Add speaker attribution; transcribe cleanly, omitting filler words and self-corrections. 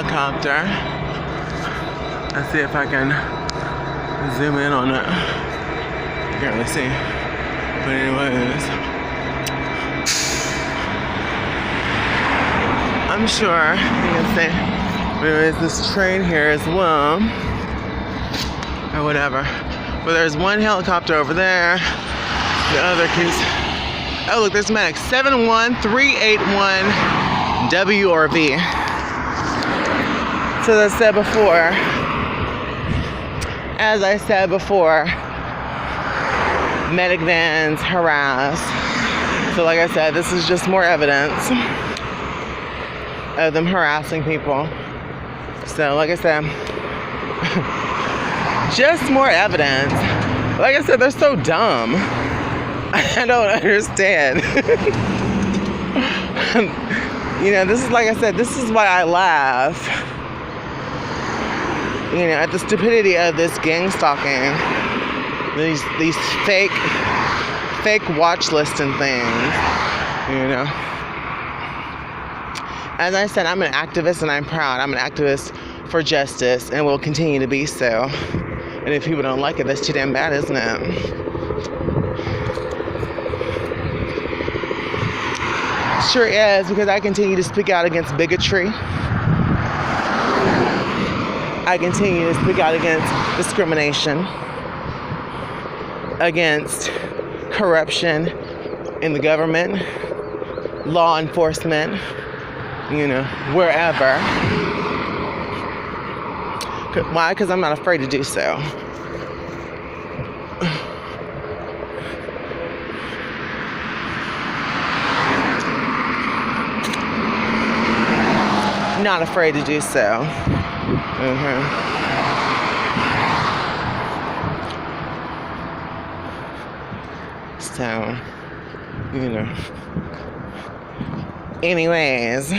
Speaker 1: helicopter. Let's see if I can zoom in on it. Can't really see. But anyways, I'm sure you can see. There is this train here as well, or whatever. But there's one helicopter over there. The other keeps. Oh, look, there's medic 71381 W or V. So as I said before, medic vans harass. So like I said, this is just more evidence of them harassing people. So like I said, just more evidence. Like I said, they're so dumb. I don't understand. You know, this is, like I said, this is why I laugh. You know, at the stupidity of this gang stalking. These fake watch lists and things. You know. As I said, I'm an activist and I'm proud. I'm an activist for justice and will continue to be so. And if people don't like it, that's too damn bad, isn't it? Sure is, because I continue to speak out against bigotry. I continue to speak out against discrimination, against corruption in the government, law enforcement, you know, wherever. Why? Because I'm not afraid to do so. Not afraid to do so. So, you know. Anyways.